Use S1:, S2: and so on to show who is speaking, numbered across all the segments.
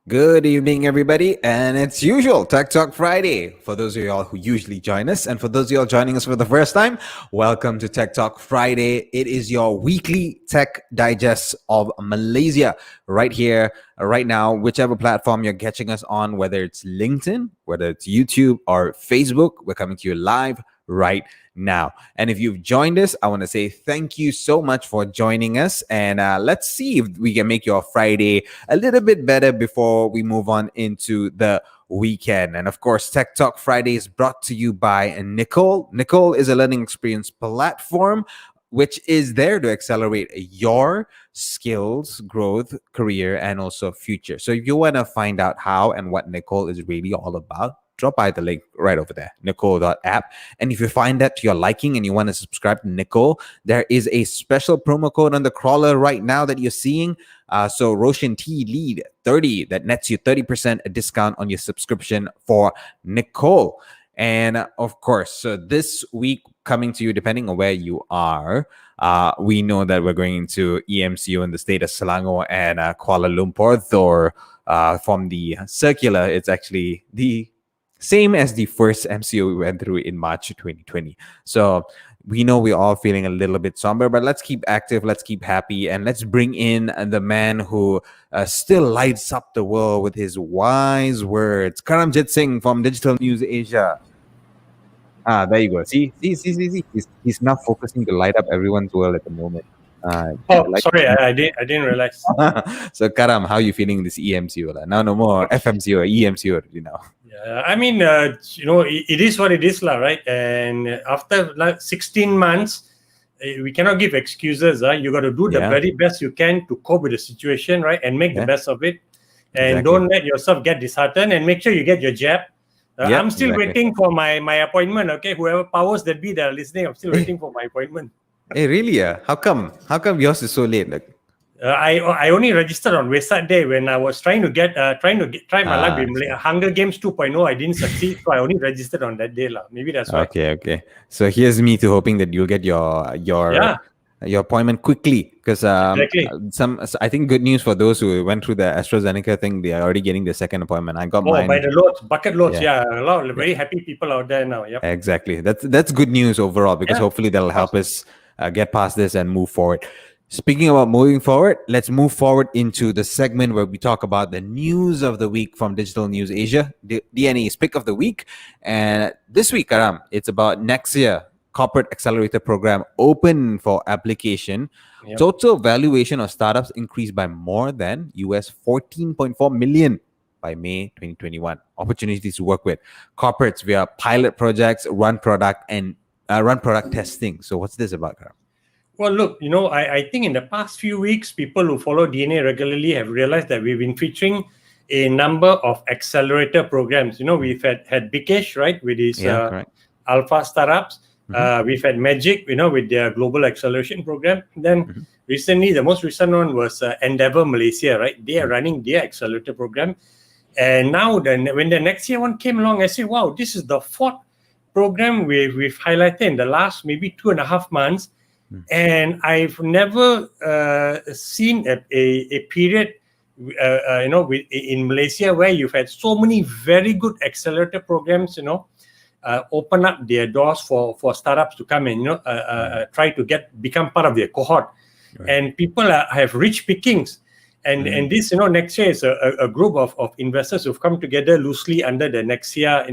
S1: Good evening, everybody, and it's usual Tech Talk Friday. For those of y'all who usually join us, and for those of y'all joining us for the first time, welcome to Tech Talk Friday. It is your weekly tech digest of Malaysia, right here, right now, whichever platform you're catching us on, whether it's LinkedIn, whether it's YouTube or Facebook, we're coming to you live right now. And if you've joined us, I want to say thank you so much for joining us. And let's see if we can make your Friday a little bit better before we move on into the weekend. And of course, Tech Talk Friday is brought to you by Necole. Necole is a learning experience platform which is there to accelerate your skills, growth, career, and also future. So if you want to find out how and what Necole is really all about, drop by the link right over there, Necole.app. And if you find that to your liking and you want to subscribe to Necole, there is a special promo code on the crawler right now that you're seeing. So Roshan T Lead 30, that nets you 30% a discount on your subscription for Necole. And of course, so this week coming to you, depending on where you are, we know that we're going to EMCO in the state of Selangor and Kuala Lumpur. Though from the circular, it's actually the same as the first MCO we went through in March 2020. So we know we're all feeling a little bit somber, but let's keep active, let's keep happy, and let's bring in the man who still lights up the world with his wise words, Karamjit Singh from Digital News Asia. There you go. See. He's now focusing to light up everyone's world at the moment.
S2: Sorry, I didn't realize.
S1: So Karam, how are you feeling this EMCO? Now no more FMCO, EMCO,
S2: Yeah, I mean, it is what it is, right? And after 16 months, we cannot give excuses. You got to do the very best you can to cope with the situation, right? And make the best of it. And don't let yourself get disheartened, and make sure you get your jab. I'm still waiting for my appointment, okay? Whoever powers that be that are listening, I'm still waiting for my appointment.
S1: Hey, really? How come? How come yours is so late?
S2: I only registered on Wesak Day when I was trying to try my luck with Hunger Games 2.0. I didn't succeed, so I only registered on that day, Maybe that's why.
S1: Okay. So here's me to hoping that you'll get your appointment quickly, because I think good news for those who went through the AstraZeneca thing, they are already getting the second appointment. I got mine
S2: by the loads, bucket loads. A lot of very happy people out there now. Yep.
S1: Exactly. That's good news overall, because hopefully that'll help us get past this and move forward. Speaking about moving forward, let's move forward into the segment where we talk about the news of the week from Digital News Asia, DNA's pick of the week. And this week, Karam, it's about Nexia Corporate Accelerator Program open for application. Total valuation of startups increased by more than US $14.4 million by May 2021. Opportunities to work with corporates via pilot projects, run product testing. So what's this about, Karam?
S2: Well, look, I think in the past few weeks, people who follow DNA regularly have realized that we've been featuring a number of accelerator programs. We've had Bikesh, right, with his alpha startups. We've had Magic, with their global acceleration program. Then recently, the most recent one was Endeavour Malaysia, right? They are running their accelerator program. And now when the Nexia one came along, I said, wow, this is the fourth program we've highlighted in the last maybe 2.5 months. And I've never seen a period, in Malaysia where you've had so many very good accelerator programs, open up their doors for startups to come and try to become part of their cohort. Right. And people have rich pickings. And this, Nexia is a group of investors who've come together loosely under the Nexia,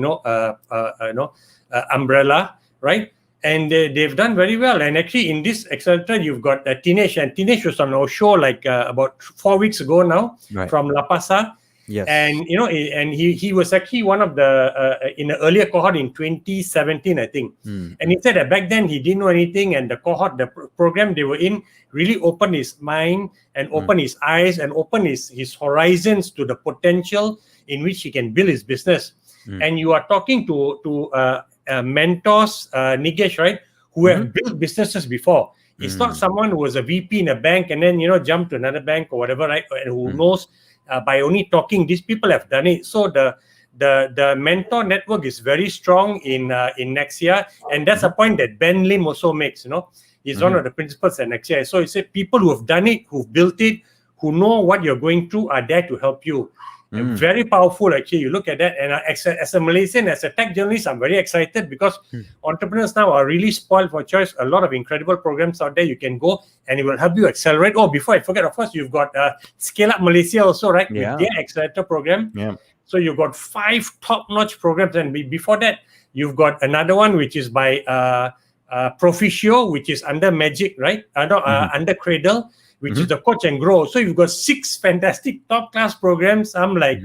S2: umbrella, right? And they've done very well. And actually, in this accelerator, you've got Tinesh. And Tinesh was on our show about 4 weeks ago now, from La Pasa.
S1: Yes.
S2: And and he was actually one of the in the earlier cohort in 2017, I think. And he said that back then he didn't know anything, and the cohort, the program they were in, really opened his mind and opened his eyes and opened his horizons to the potential in which he can build his business. And you are talking to mentors, Nigesh, right, who have built businesses before. It's not someone who was a VP in a bank and then jumped to another bank or whatever, right? And who knows by only talking. These people have done it. So the mentor network is very strong in Nexia, and that's a point that Ben Lim also makes. He's one of the principals at Nexia. So he said people who have done it, who've built it, who know what you're going through, are there to help you. Very powerful, actually. You look at that, and as a Malaysian, as a tech journalist, I'm very excited because entrepreneurs now are really spoiled for choice. A lot of incredible programs out there. You can go, and it will help you accelerate. Oh, before I forget, of course, you've got Scale Up Malaysia also, right?
S1: Yeah.
S2: With their Accelerator program.
S1: Yeah.
S2: So you've got 5 top-notch programs, and before that, you've got another one which is by Proficio, which is under Magic, right? Under Cradle, which is the Coach and Grow. So you've got 6 fantastic top-class programs. I'm like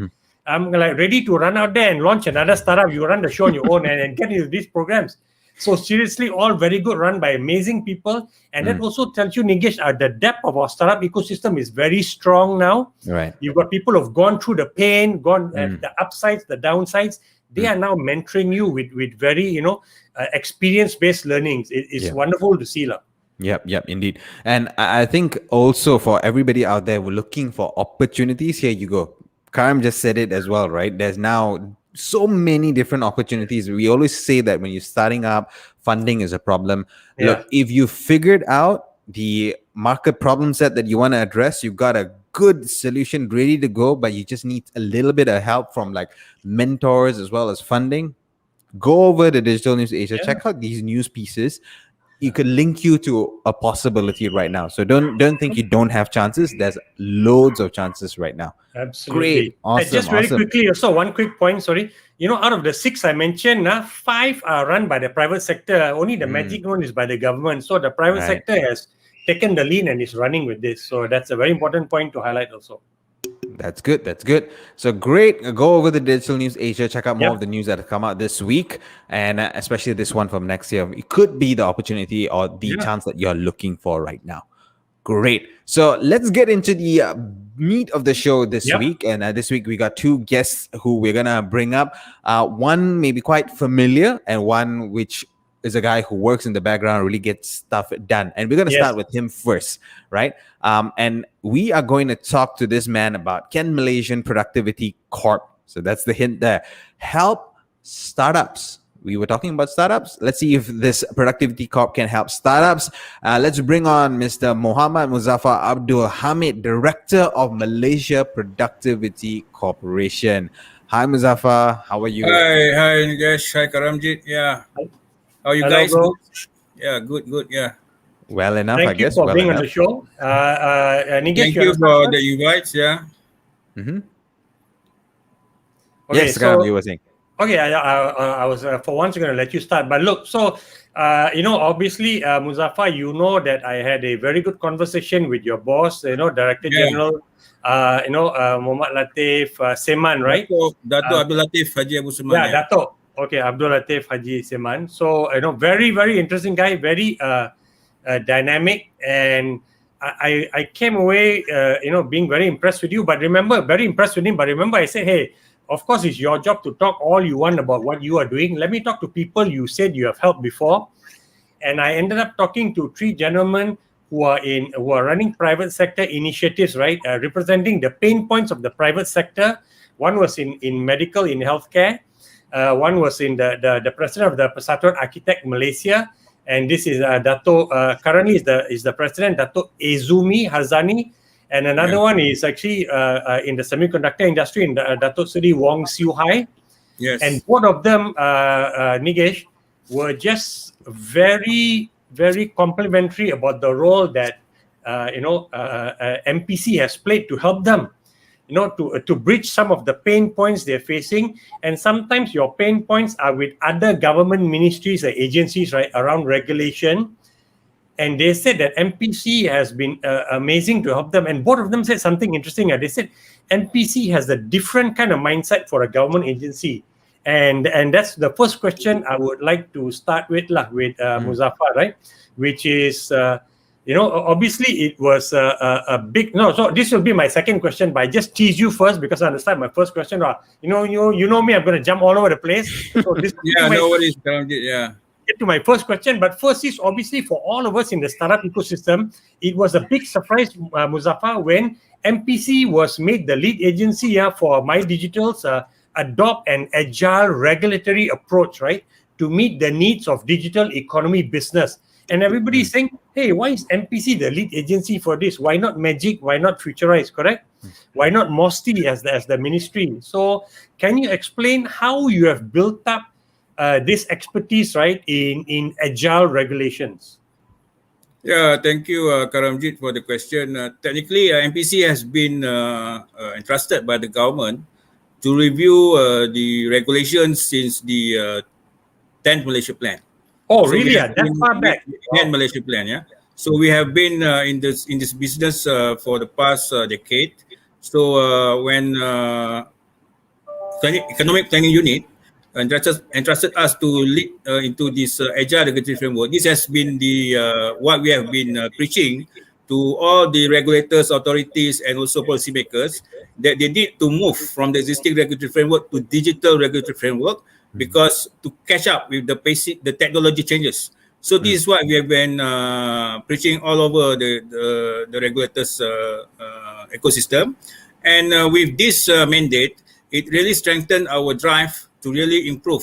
S2: ready to run out there and launch another startup. You run the show on your own and get into these programs. So seriously, all very good, run by amazing people. And that also tells you, Nigesh, the depth of our startup ecosystem is very strong now.
S1: Right.
S2: You've got people who've gone through the pain, gone the upsides, the downsides. They are now mentoring you with very, experience-based learnings. It's wonderful to see.
S1: Yep, indeed. And I think also for everybody out there, we're looking for opportunities. Here you go. Karam just said it as well, right? There's now so many different opportunities. We always say that when you're starting up, funding is a problem.
S2: Yeah.
S1: Look, if you figured out the market problem set that you want to address, you've got a good solution ready to go, but you just need a little bit of help from like mentors as well as funding, go over to Digital News Asia, check out these news pieces. It could link you to a possibility right now. So don't think you don't have chances. There's loads of chances right now.
S2: Absolutely.
S1: Great. Awesome.
S2: Just very quickly, also one quick point, sorry. Out of the 6 I mentioned, 5 are run by the private sector. Only the Magic one is by the government. So the private sector has taken the lead and is running with this. So that's a very important point to highlight also.
S1: That's good. So great. Go over the Digital News Asia. Check out more of the news that have come out this week, and especially this one from Nexia. It could be the opportunity or the chance that you're looking for right now. Great. So let's get into the meat of the show this week. And this week we got 2 guests who we're gonna bring up. One may be quite familiar, and one which is a guy who works in the background, really gets stuff done. And we're going to start with him first, right? And we are going to talk to this man about Can Malaysian Productivity Corp. So that's the hint there. Help startups. We were talking about startups. Let's see if this Productivity Corp can help startups. Let's bring on Mr. Mohamad Muzaffar Hamid, Director of Malaysia Productivity Corporation. Hi, Muzaffar. How are you?
S3: Hi, Nigesh. Hi, Karamjit. Yeah. How are you guys?
S2: Bro.
S3: Yeah, good. Yeah.
S1: Well enough,
S2: Thank
S1: I guess.
S2: Thank you for
S1: well
S2: being
S1: enough.
S2: on the show. Nigesh,
S3: Thank you for the invites. Yeah.
S1: Okay,
S2: Okay,
S1: Karam, you were saying.
S2: Okay, I was for once going to let you start. But look, so, obviously, Muzaffar, that I had a very good conversation with your boss, Director General, Mohamad Latif Seman, right?
S3: Dato Abdul Latif Haji Abu Seman.
S2: Yeah, Dato. Okay, Abdul Latif Haji Seman. So, very, very interesting guy, very dynamic. And I came away, being very impressed with you. But very impressed with him. But remember, I said, hey, of course, it's your job to talk all you want about what you are doing. Let me talk to people you said you have helped before. And I ended up talking to 3 gentlemen who are running private sector initiatives, right? Representing the pain points of the private sector. One was in medical, in healthcare. One was in the president of the Persatuan Architect Malaysia. And this is Dato, currently is the president, Dato Ezumi Harzani. And another one is actually in the semiconductor industry, in Dato Seri Wong Siu Hai.
S3: Yes.
S2: And both of them, Nigesh, were just very, very complimentary about the role that MPC has played to help them, to bridge some of the pain points they're facing. And sometimes your pain points are with other government ministries or agencies, right, around regulation. And they said that MPC has been amazing to help them. And both of them said something interesting. They said MPC has a different kind of mindset for a government agency. And that's the first question I would like to start with Muzaffar, right? Which is, obviously it was a big... No, so this will be my second question, but I just tease you first because I understand my first question. You know me, I'm going to jump all over the place. So this
S3: no worries. Yeah.
S2: Get to my first question, but first is obviously for all of us in the startup ecosystem, it was a big surprise, Muzaffar, when MPC was made the lead agency for MyDigital's adopt an agile regulatory approach, right, to meet the needs of digital economy business. And everybody is saying, hey, why is MPC the lead agency for this? Why not Magic? Why not Futurize? Correct? Why not MOSTI as the ministry? So can you explain how you have built up this expertise, right, in agile regulations?
S3: Yeah, thank you, Karamjit, for the question. Technically, MPC has been entrusted by the government to review the regulations since the 10th Malaysia Plan.
S2: Oh,
S3: So
S2: really? That far back?
S3: 10th Malaysia Plan, yeah. So we have been in this business for the past decade. So when Economic Planning Unit entrusted us to lead into this agile regulatory framework. This has been the what we have been preaching to all the regulators, authorities, and also policymakers, that they need to move from the existing regulatory framework to digital regulatory framework, because to catch up with the technology changes. So this is what we have been preaching all over the regulators ecosystem, and with this mandate, it really strengthened our drive to really improve,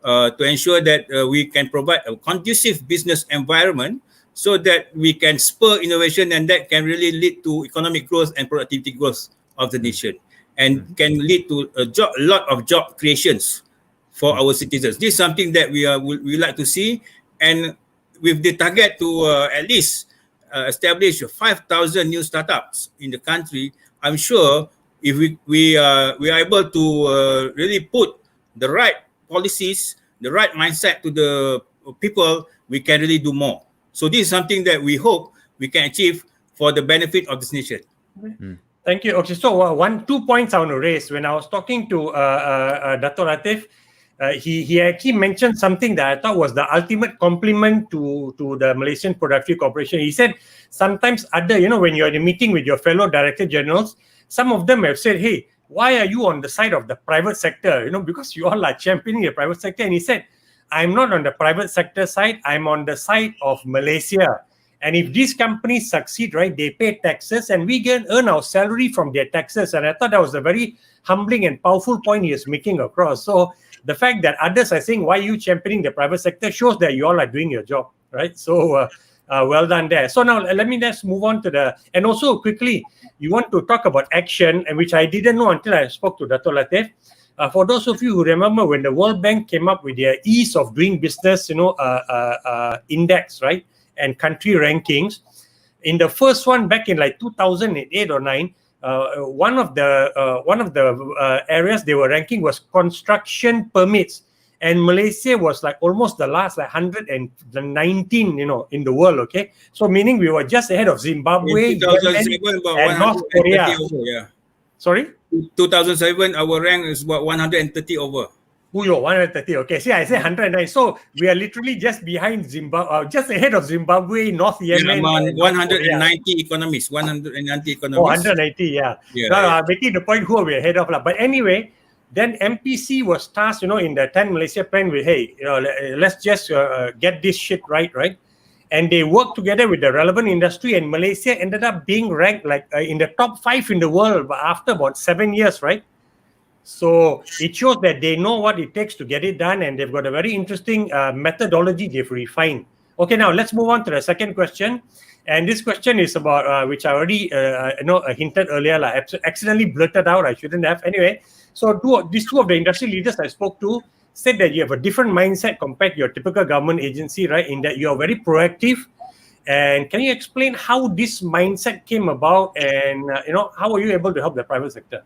S3: to ensure that we can provide a conducive business environment so that we can spur innovation, and that can really lead to economic growth and productivity growth of the nation, and can lead to a lot of job creations for our citizens. This is something that we like to see, and with the target to at least establish 5,000 new startups in the country, I'm sure if we are able to really put the right policies, the right mindset to the people, we can really do more. So this is something that we hope we can achieve for the benefit of this nation.
S2: Thank you. Okay, so 2 points I want to raise. When I was talking to Dato' Latif, he actually mentioned something that I thought was the ultimate compliment to the Malaysian Productive Corporation. He said sometimes when you're in a meeting with your fellow director generals, some of them have said, hey, why are you on the side of the private sector? Because you all are championing the private sector. And he said, I'm not on the private sector side. I'm on the side of Malaysia. And if these companies succeed, right, they pay taxes and we can earn our salary from their taxes. And I thought that was a very humbling and powerful point he is making across. So the fact that others are saying, why are you championing the private sector, shows that you all are doing your job, right? So well done there. So now let me just move on to and also quickly, you want to talk about action, and which I didn't know until I spoke to Dato' Latif. For those of you who remember when the World Bank came up with their ease of doing business, index, right, and country rankings, in the first one back in like 2008 or 9, one of the areas they were ranking was construction permits, and Malaysia was like almost the last, like 119, in the world. Okay, so meaning we were just ahead of Zimbabwe, Yemen, and North Korea.
S3: Yeah.
S2: Sorry,
S3: 2007, our rank is about 130 over.
S2: Oh, 130. Okay, see, I say 109. So we are literally just behind Zimbabwe, just ahead of Zimbabwe, North Yemen.
S3: 190 economies. 190 economies.
S2: Oh, 190, yeah. No, making the point who are we ahead of. But anyway, then MPC was tasked, in the 10 Malaysia plan with, hey, let's just get this shit right? And they worked together with the relevant industry, and Malaysia ended up being ranked like in the top 5 in the world after about 7 years, right? So it shows that they know what it takes to get it done, and they've got a very interesting methodology they've refined. Okay, now let's move on to the second question. And this question is about, which I already hinted earlier, like accidentally blurted out, I shouldn't have. Anyway, so these two of the industry leaders I spoke to said that you have a different mindset compared to your typical government agency, right? In that you are very proactive. And can you explain how this mindset came about, and how are you able to help the private sector?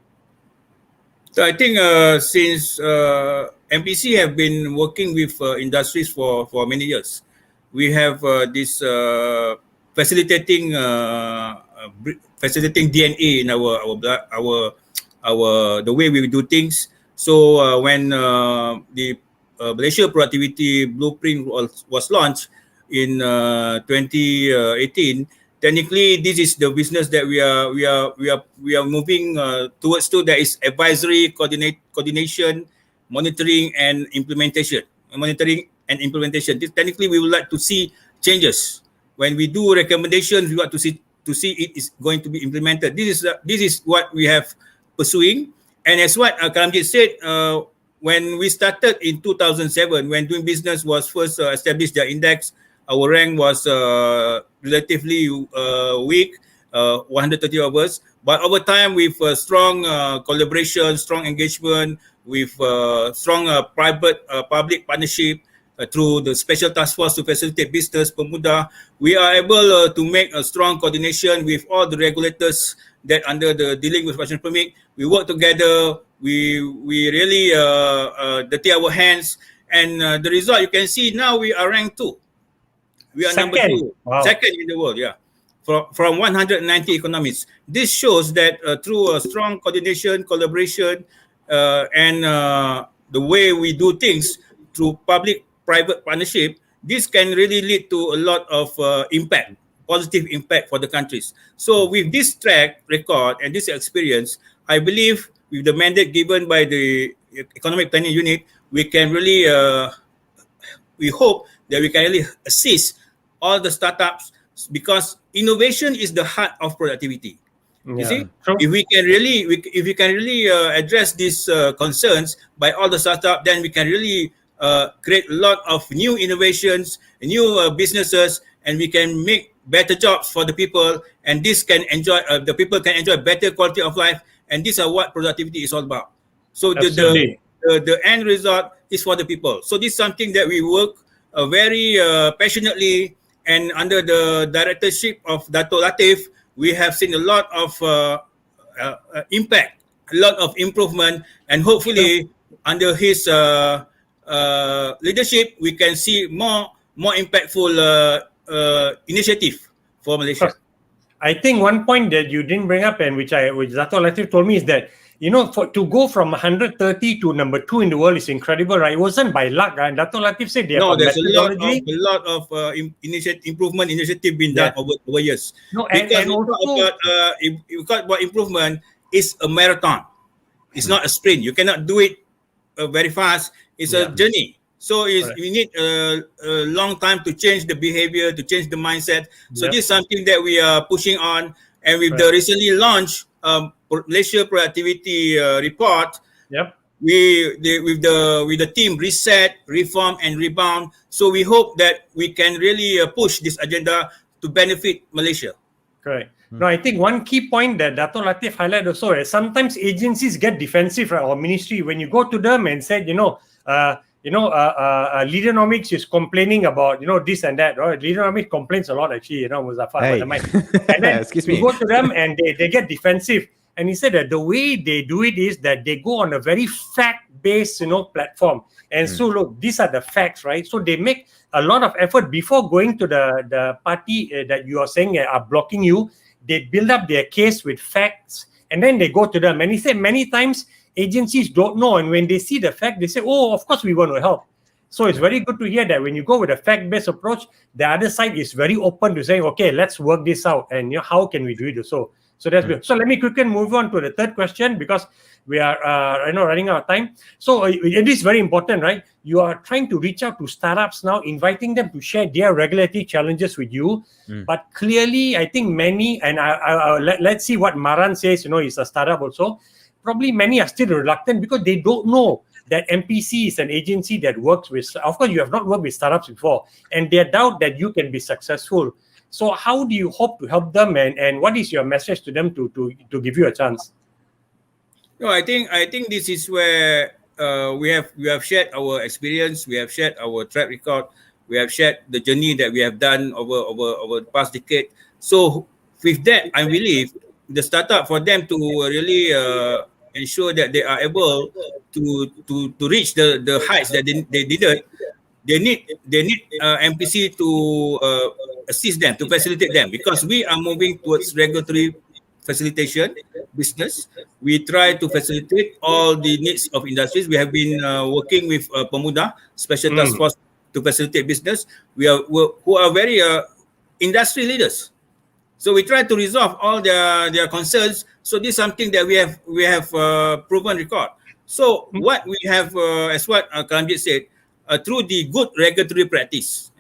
S3: So I think since MPC have been working with industries for many years, we have this facilitating DNA in our the way we do things. So when the Malaysia Productivity Blueprint was launched in 2018. Technically, this is the business that we are moving towards. That is advisory, coordination, monitoring and implementation. Technically, we would like to see changes. When we do recommendations, we want to see it is going to be implemented. This is what we have pursuing. And as what Karamjit said, when we started in 2007, when doing business was first established, the index, our rank was relatively weak, 130 of us. But over time, with strong collaboration, strong engagement, with strong private-public partnership through the Special Task Force to Facilitate Business, Pemuda, we are able to make a strong coordination with all the regulators that under the dealing with operational permit. We work together. We really dirty our hands, and the result you can see now we are ranked 2. We are number 2, second in the world. Yeah. From 190 economies. This shows that through a strong coordination, collaboration, and the way we do things through public-private partnership, this can really lead to a lot of impact, positive impact for the countries. So with this track record and this experience, I believe with the mandate given by the Economic Planning Unit, we can really, we hope that we can really assist all the startups, because innovation is the heart of productivity. You see, if we can really address these concerns by all the startups, then we can really create a lot of new innovations, new businesses, and we can make better jobs for the people. And this can enjoy the people can enjoy better quality of life. And these are what productivity is all about. So the end result is for the people. So this is something that we work very passionately. And under the directorship of Dato' Latif, we have seen a lot of impact, a lot of improvement, and hopefully under his leadership, we can see more impactful initiative for Malaysia.
S2: I think one point that you didn't bring up, and which Dato' Latif told me, is that to go from 130 to number 2 in the world is incredible, right? It wasn't by luck, right? Dato' Latif said
S3: there's a lot of improvement initiative being done over years. Because if you talk about improvement, it's a marathon. It's not a sprint. You cannot do it very fast. It's a journey. So we need a long time to change the behavior, to change the mindset. So this is something that we are pushing on. And with the recently launched Malaysia Productivity Report, with the team Reset, Reform and Rebound. So we hope that we can really push this agenda to benefit Malaysia.
S2: Correct. No, I think one key point that Dato' Latif highlighted also is sometimes agencies get defensive, right, or ministry, when you go to them and said, Leadernomics is complaining about, this and that, right? Leadernomics complains a lot, actually, Muzaffar.
S1: Hey.
S2: And then you go to them and they get defensive. And he said that the way they do it is that they go on a very fact-based, platform. And so, look, these are the facts, right? So they make a lot of effort before going to the party that you are saying are blocking you. They build up their case with facts, and then they go to them. And he said many times agencies don't know, and when they see the fact, they say, "Oh, of course we want to help." So it's very good to hear that when you go with a fact-based approach, the other side is very open to saying, "Okay, let's work this out, and how can we do it?" So that's good. So let me quickly move on to the third question, because we are running out of time. So it is very important, right? You are trying to reach out to startups now, inviting them to share their regulatory challenges with you. But clearly, I think many, and let's see what Maran says. He's a startup also. Probably many are still reluctant because they don't know that MPC is an agency that works with. Of course, you have not worked with startups before, and they doubt that you can be successful. So how do you hope to help them, and what is your message to them to give you a chance?
S3: No, I think this is where we have shared our experience, we have shared our track record, we have shared the journey that we have done over the past decade. So with that, I believe the startup, for them to really ensure that they are able to reach the heights that they did. They need MPC to assist them, to facilitate them, because we are moving towards regulatory facilitation business. We try to facilitate all the needs of industries. We have been working with Pemuda, Special Task Force to facilitate business. Who are very industry leaders. So we try to resolve all their concerns. So this is something that we have proven record. So what we have, as what Karamjit said, through the good regulatory practice,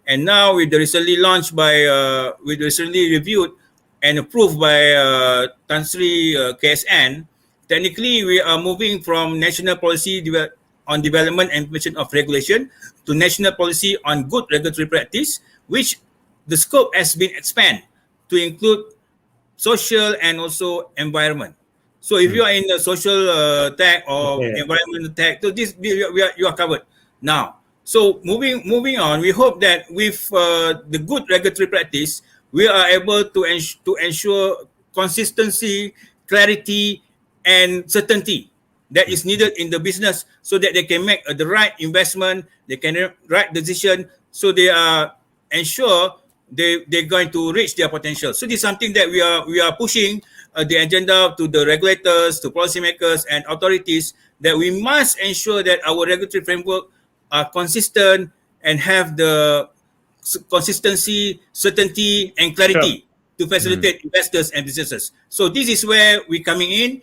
S3: and now with the recently launched with recently reviewed and approved by Tan Sri KSN, technically we are moving from national policy on development and implementation of regulation to national policy on good regulatory practice, which the scope has been expanded to include social and also environment. So if you are in the social tech or environmental tech, so this you are covered now. So moving on, we hope that with the good regulatory practice, we are able to ensure consistency, clarity, and certainty that is needed in the business, so that they can make the right investment, they can right decision, so they are ensure they're going to reach their potential. So this is something that we are pushing the agenda to the regulators, to policymakers, and authorities, that we must ensure that our regulatory framework are consistent and have the consistency, certainty, and clarity to facilitate investors and businesses. So this is where we coming in.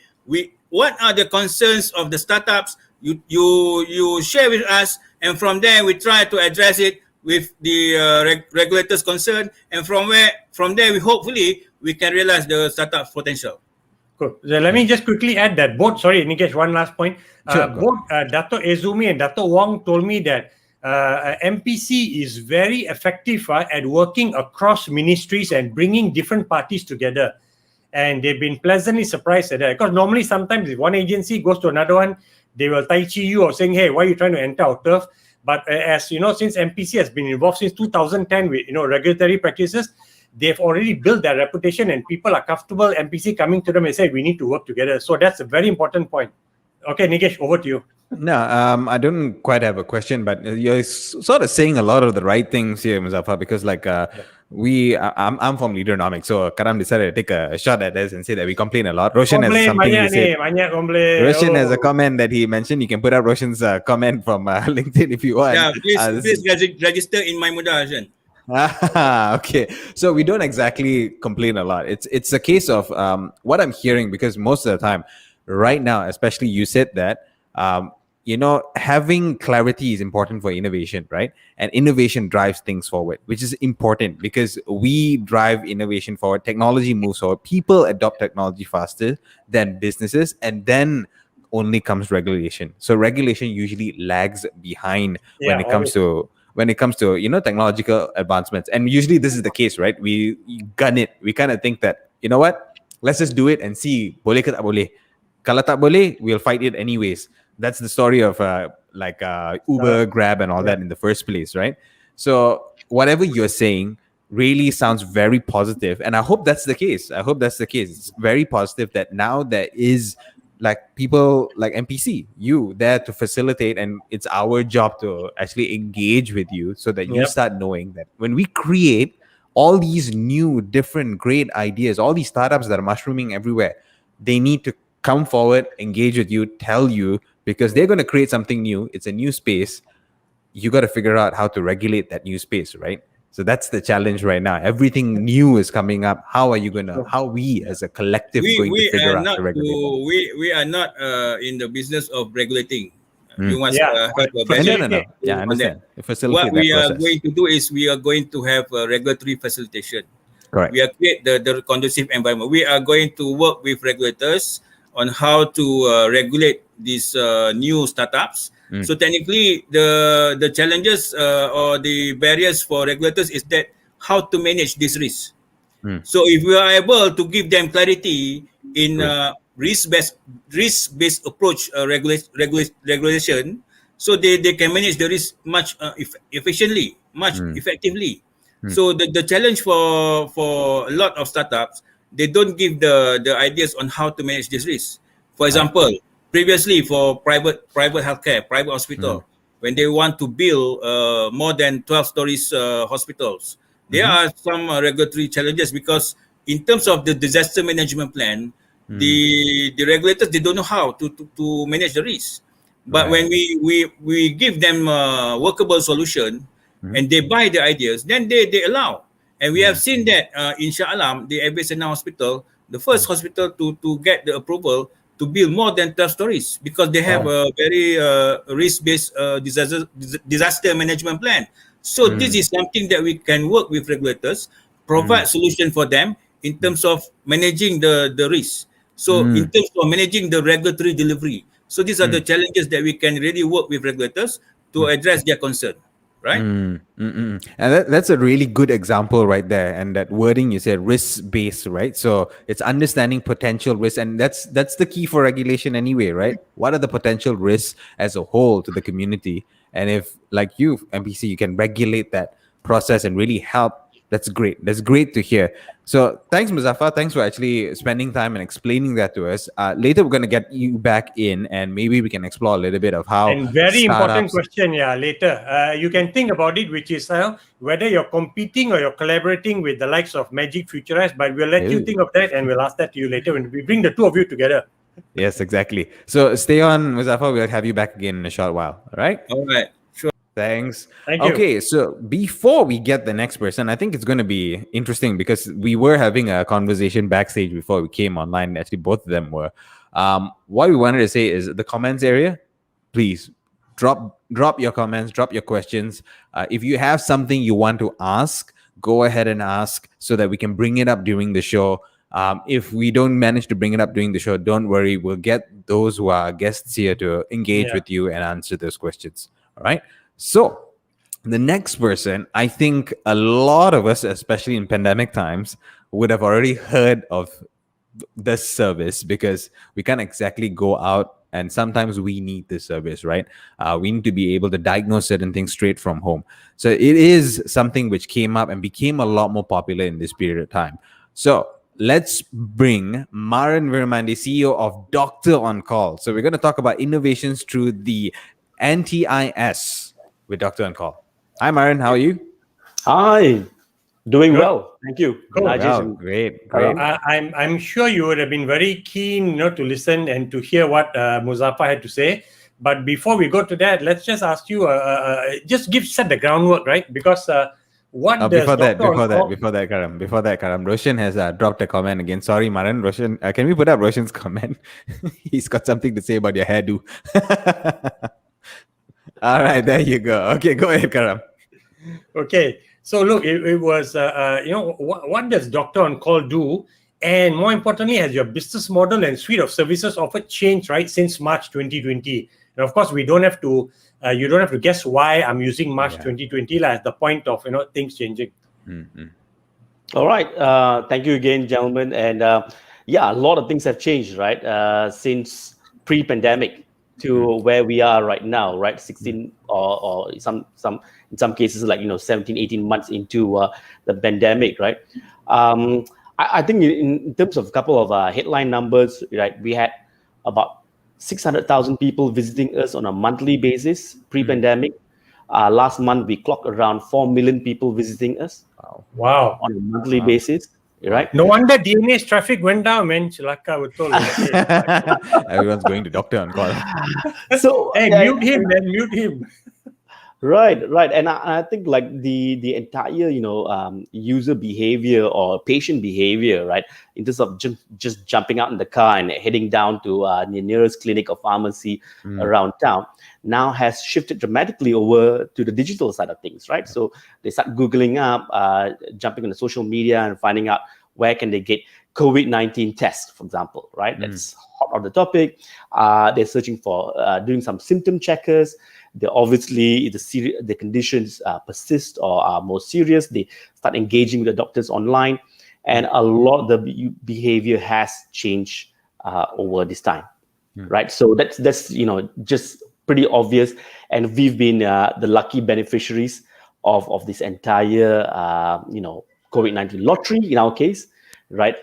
S3: What are the concerns of the startups? You share with us, and from there we try to address it with the regulators concerned, and from there we hopefully we can realize the startup potential.
S2: Cool. So let me just quickly add that both, sorry Nigesh, one last point.
S1: Sure,
S2: Both Dato Ezumi and Dato Wong told me that MPC is very effective at working across ministries and bringing different parties together. And they've been pleasantly surprised at that. Because normally sometimes if one agency goes to another one, they will tai chi you or saying, hey, why are you trying to enter our turf? But as you know, since MPC has been involved since 2010 with regulatory practices, they've already built their reputation and people are comfortable MPC coming to them and say, we need to work together. So that's a very important point. Okay, Nigesh, over to you.
S1: No, I don't quite have a question, but you're sort of saying a lot of the right things here, Muzaffar, because like I'm from Leaderonomics, so Karam decided to take a shot at this and say that we complain a lot. Roshan has something he said. Roshan has a comment that he mentioned. You can put up Roshan's comment from LinkedIn if you want.
S3: Yeah, please register in my Muda version.
S1: Okay, so we don't exactly complain a lot. It's a case of what I'm hearing, because most of the time right now, especially you said that having clarity is important for innovation, right? And innovation drives things forward, which is important because we drive innovation forward. Technology moves forward. People adopt technology faster than businesses, and then only comes regulation. So regulation usually lags behind when it comes to technological advancements. And usually this is the case, right? We gun it. We kind of think that, you know what? Let's just do it and see boleh ke tak boleh. Kalau tak boleh, we'll fight it anyways. That's the story of Uber, Grab, and all that in the first place, right? So whatever you're saying really sounds very positive, and I hope that's the case. It's very positive that now there is like people like MPC, you there to facilitate, and it's our job to actually engage with you so that you start knowing that when we create all these new, different, great ideas, all these startups that are mushrooming everywhere, they need to come forward, engage with you, tell you, because they're going to create something new. It's a new space. You got to figure out how to regulate that new space, right? So that's the challenge right now. Everything new is coming up. How we as a collective going to figure out to regulate?
S3: We are not in the business of regulating. You must
S1: have a
S3: better.
S1: Yeah, I understand.
S3: What we are going to do is we are going to have a regulatory facilitation.
S1: Correct.
S3: We are create the conducive environment. We are going to work with regulators on how to regulate these new startups. So technically, the challenges or the barriers for regulators is that how to manage this risk. So if we are able to give them clarity in risk-based approach regulation, so they can manage the risk much efficiently, much effectively. So the challenge for a lot of startups, they don't give the ideas on how to manage this risk. For example, previously for private healthcare, private hospital, when they want to build more than 12 stories hospitals, there are some regulatory challenges, because in terms of the disaster management plan, the regulators, they don't know how to manage the risk. But when we give them a workable solution and they buy the ideas, then they allow. And we have seen that in Shah Alam, the Aviation Hospital, the first hospital to get the approval to build more than 12 stories, because they have a very risk-based disaster management plan. So this is something that we can work with regulators, provide solution for them in terms of managing the risk. So in terms of managing the regulatory delivery. So these are the challenges that we can really work with regulators to address their concern. right?
S1: And that's a really good example right there. And that wording you said, risk-based, right? So it's understanding potential risks, and that's the key for regulation anyway, right? What are the potential risks as a whole to the community? And if, like you, MPC, you can regulate that process and really help, that's great. That's great to hear. So thanks, Muzaffar. Thanks for actually spending time and explaining that to us. Later, we're going to get you back in, and maybe we can explore a little bit of how
S2: And very important
S1: startups.
S2: question, later. You can think about it, which is whether you're competing or you're collaborating with the likes of Magic Futurize, but we'll let you
S1: Ooh.
S2: think of that and we'll ask that to you later when we bring the two of you together.
S1: Yes, exactly. So stay on, Muzaffar. We'll have you back again in a short while. All right.
S3: All right, sure.
S1: Thanks.
S2: Thank you.
S1: Okay, so before we get the next person, I think it's going to be interesting because we were having a conversation backstage before we came online. Actually, both of them were. What we wanted to say is the comments area, please drop your comments, drop your questions. If you have something you want to ask, go ahead and ask so that we can bring it up during the show. If we don't manage to bring it up during the show, don't worry. We'll get those who are guests here to engage with you and answer those questions. All right. So the next person, I think a lot of us, especially in pandemic times, would have already heard of this service because we can't exactly go out, and sometimes we need this service, right? We need to be able to diagnose certain things straight from home. So it is something which came up and became a lot more popular in this period of time. So let's bring Maran Virumandi, CEO of DoctorOnCall. So we're going to talk about innovations through the NTIS with DoctorOnCall. Hi, Maran. How are you?
S4: Hi. Doing well. Thank you.
S2: Cool.
S4: Nagesh.
S1: Wow, great.
S2: I'm sure you would have been very keen, to listen and to hear what Muzaffar had to say. But before we go to that, let's just ask you, just set the groundwork, right? Because
S1: before that, Karam, Roshan has dropped a comment again. Sorry, Maran. Roshan, can we put up Roshan's comment? He's got something to say about your hairdo. All right, there you go. Okay, go ahead, Karam.
S2: Okay, so look, it was, what does DoctorOnCall do? And more importantly, has your business model and suite of services offered changed, right, since March 2020? And of course, we don't have to, you don't have to guess why I'm using March 2020 as the point of, things changing.
S1: Mm-hmm.
S4: All right. Thank you again, gentlemen. And a lot of things have changed, right, since pre-pandemic to where we are right now, right? 16 or some in some cases like 17, 18 months into the pandemic, right? I think in terms of a couple of headline numbers, right, we had about 600,000 people visiting us on a monthly basis pre-pandemic. Last month we clocked around 4 million people visiting us.
S2: Wow.
S4: On a monthly basis. Right.
S2: No wonder DNA's traffic went down, man. Chilaka betul.
S1: Everyone's going to DoctorOnCall.
S4: So
S2: hey, mute him, man. Mute him.
S4: Right. And I think like the entire user behavior or patient behavior, right, in terms of just jumping out in the car and heading down to the nearest clinic or pharmacy around town now has shifted dramatically over to the digital side of things, right? So they start Googling up, jumping on the social media and finding out where can they get COVID-19 tests, for example, right? That's hot on the topic. They're searching for doing some symptom checkers. They obviously, the conditions persist or are more serious. They start engaging with the doctors online, and a lot of the behavior has changed over this time, right? So that's just pretty obvious, and we've been the lucky beneficiaries of this entire COVID-19 lottery in our case, right?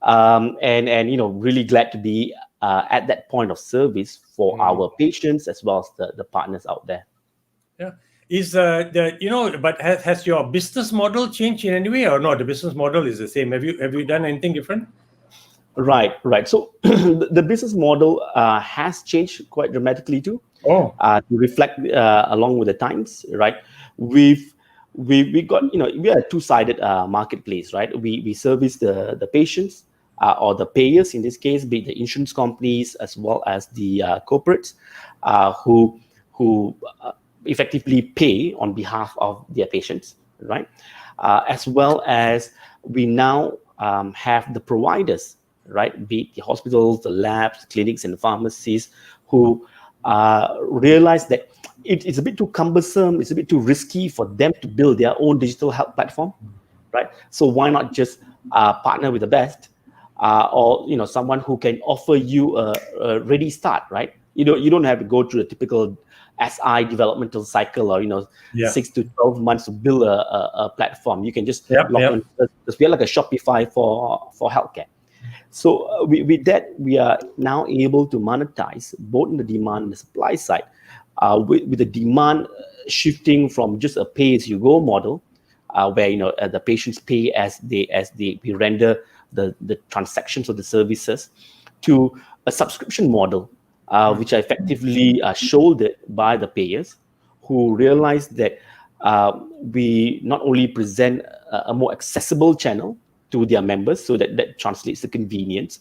S4: And really glad to be at that point of service for our patients as well as the partners out there.
S2: Yeah, is but has your business model changed in any way or not? The business model is the same. Have you done anything different?
S4: Right. So the business model has changed quite dramatically too. To reflect along with the times, right? We got we are a two-sided marketplace, right? We service the patients or the payers in this case, be it the insurance companies as well as the corporates who effectively pay on behalf of their patients, right? As well as we now have the providers, right? Be it the hospitals, the labs, clinics, and pharmacies who realized that it's a bit too cumbersome, it's a bit too risky for them to build their own digital health platform, right? So why not just partner with the best, or someone who can offer you a ready start, right? You don't have to go through the typical SI developmental cycle, or 6 to 12 months to build a platform. You can just log on. Because we are like a Shopify for healthcare. So with that, we are now able to monetize both in the demand and the supply side, with the demand shifting from just a pay-as-you-go model, where the patients pay as we render the transactions of the services, to a subscription model, which are effectively shouldered by the payers, who realize that we not only present a more accessible channel to their members, so that translates to convenience,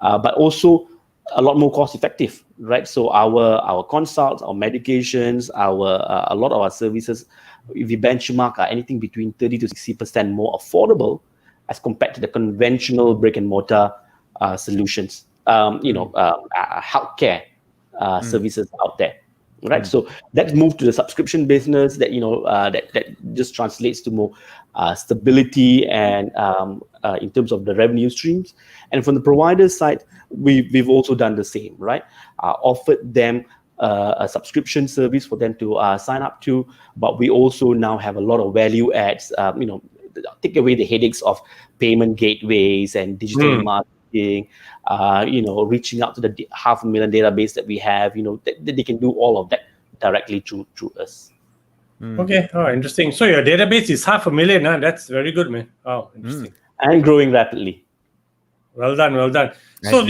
S4: but also a lot more cost effective, right? So our consults, our medications, a lot of our services, if we benchmark, are anything between 30 to 60% more affordable as compared to the conventional brick and mortar solutions, healthcare services out there, right? So that's moved to the subscription business, that that just translates to more stability and in terms of the revenue streams. And from the provider side, we've also done the same, right? Offered them a subscription service for them to sign up to, but we also now have a lot of value adds, take away the headaches of payment gateways and digital marketing, reaching out to the 500,000 database that we have, that they can do all of that directly through us.
S2: Okay, interesting. So your database is 500,000, huh? That's very good, man. Oh, interesting.
S4: And growing rapidly.
S2: Well done.
S1: So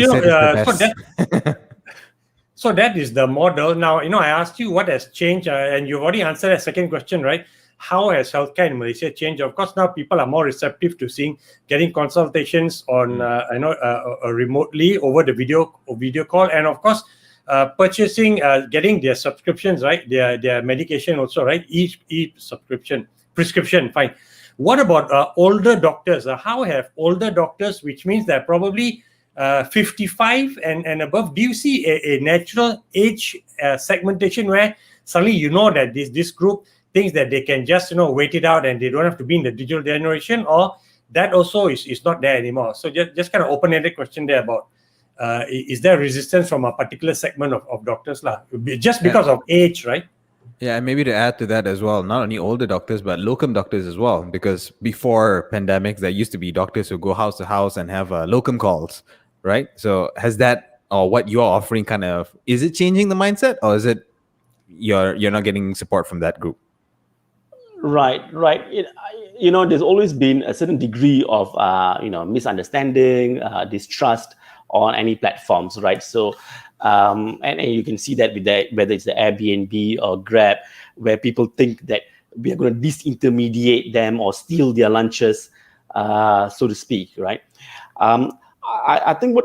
S2: so that is the model. Now, I asked you what has changed, and you've already answered that second question, right? How has healthcare in Malaysia changed? Of course, now people are more receptive to getting consultations on, remotely over the video call, and of course, purchasing, getting their subscriptions, right? Their medication also, right? Each prescription, fine. What about older doctors? How have older doctors, which means they're probably 55 and above, do you see a natural age segmentation where suddenly that this group thinks that they can just wait it out and they don't have to be in the digital generation, or that also is not there anymore? So just kind of open-ended question there about is there resistance from a particular segment of doctors just because of age, right?
S1: Yeah, and maybe to add to that as well, not only older doctors, but locum doctors as well. Because before pandemics, there used to be doctors who go house to house and have locum calls, right? So has that, or what you're offering, kind of, is it changing the mindset, or is it you're not getting support from that group?
S4: Right. There's always been a certain degree of misunderstanding, distrust on any platforms, right? So, and you can see that with whether it's the Airbnb or Grab, where people think that we are going to disintermediate them or steal their lunches, so to speak, right? I think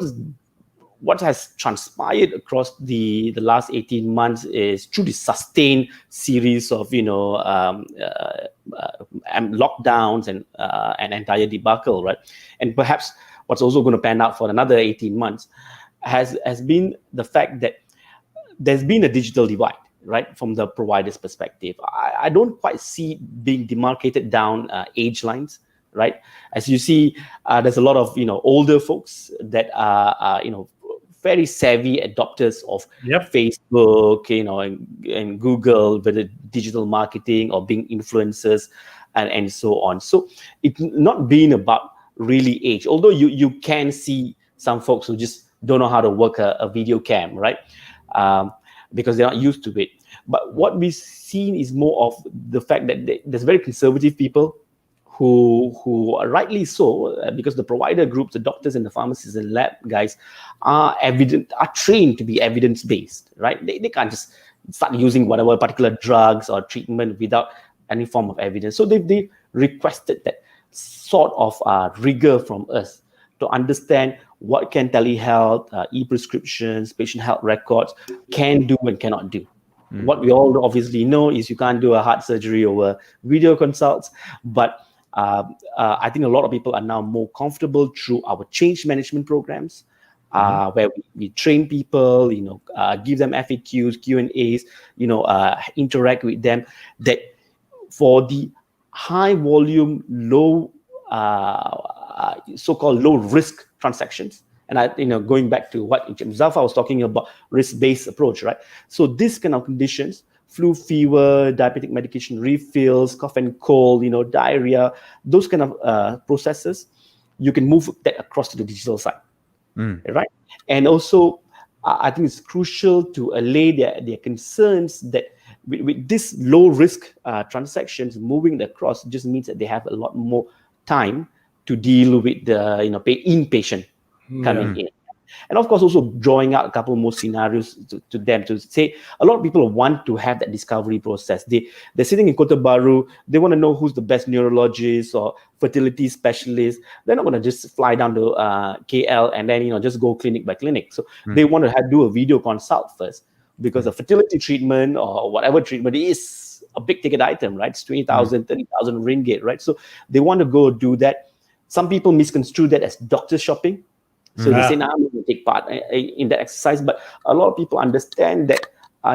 S4: what has transpired across the last 18 months is through the sustained series of lockdowns and an entire debacle, right? And perhaps what's also going to pan out for another 18 months has been the fact that there's been a digital divide, right, from the provider's perspective. I don't quite see being demarcated down age lines, right? As you see, there's a lot of older folks that are very savvy adopters of Facebook, and Google, whether digital marketing or being influencers and so on. So it's not been about really age, although you can see some folks who just don't know how to work a video cam, right? Because they're not used to it. But what we've seen is more of the fact that there's very conservative people who are rightly so, because the provider groups, the doctors and the pharmacists and lab guys are trained to be evidence-based, right? They can't just start using whatever particular drugs or treatment without any form of evidence. So they requested that sort of rigor from us to understand what can telehealth, e-prescriptions, patient health records can do and cannot do. What we all obviously know is you can't do a heart surgery over video consults, but I think a lot of people are now more comfortable through our change management programs, where we train people, give them FAQs, Q&As, interact with them, that for the high volume, low, so-called low risk transactions. And going back to what Muzaffar was talking about, risk-based approach, right? So this kind of conditions, flu, fever, diabetic medication refills, cough and cold, diarrhea, those kind of processes, you can move that across to the digital side, right? And also, I think it's crucial to allay their concerns that with this low risk transactions, moving across just means that they have a lot more time to deal with the inpatient coming in. And of course, also drawing out a couple more scenarios to them to say, a lot of people want to have that discovery process. They're sitting in Kota Baru, they want to know who's the best neurologist or fertility specialist. They're not going to just fly down to KL and then just go clinic by clinic. So they want to do a video consult first, because a fertility treatment or whatever treatment is a big ticket item, right? It's 20,000, 30,000 ringgit, right? So they want to go do that. Some people misconstrue that as doctor shopping. So they say, I'm going to take part in that exercise. But a lot of people understand that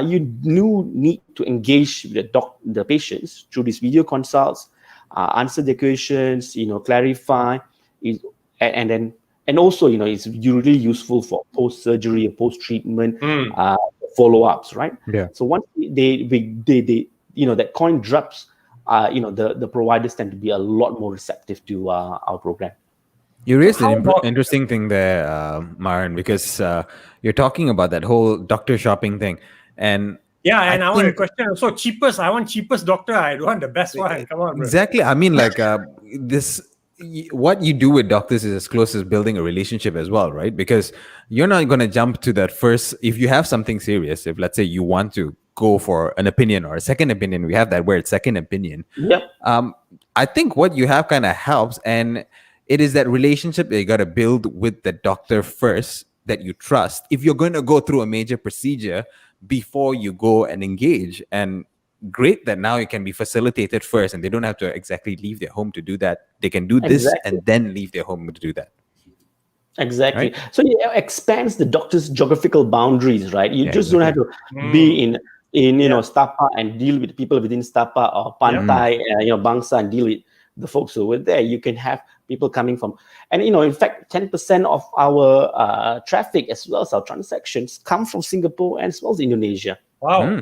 S4: you do need to engage with the patients through these video consults, answer their questions, clarify, and also, it's really useful for post-surgery or post-treatment follow-ups, right?
S1: Yeah.
S4: So once they that coin drops, the providers tend to be a lot more receptive to our program.
S1: You raised an interesting thing there, Maran, because you're talking about that whole doctor shopping thing. And
S2: I want a question. So cheapest, I want cheapest doctor. I don't want the best one. Come on, bro.
S1: Exactly. I mean, what you do with doctors is as close as building a relationship as well, right? Because you're not going to jump to that first. If you have something serious, if let's say you want to go for an opinion or a second opinion, we have that word, second opinion.
S4: Yep.
S1: I think what you have kind of helps, and it is that relationship that you got to build with the doctor first that you trust. If you're going to go through a major procedure before you go and engage, and great that now it can be facilitated first and they don't have to exactly leave their home to do that. They can do this and then leave their home to do that.
S4: Exactly.
S1: Right?
S4: So it expands the doctor's geographical boundaries, right? You don't have to be in Stapa and deal with people within Stapa or Pantai, Bangsa, and deal with the folks over there. You can have people coming from, and in fact, 10% of our traffic as well as our transactions come from Singapore as well as Indonesia.
S2: Wow.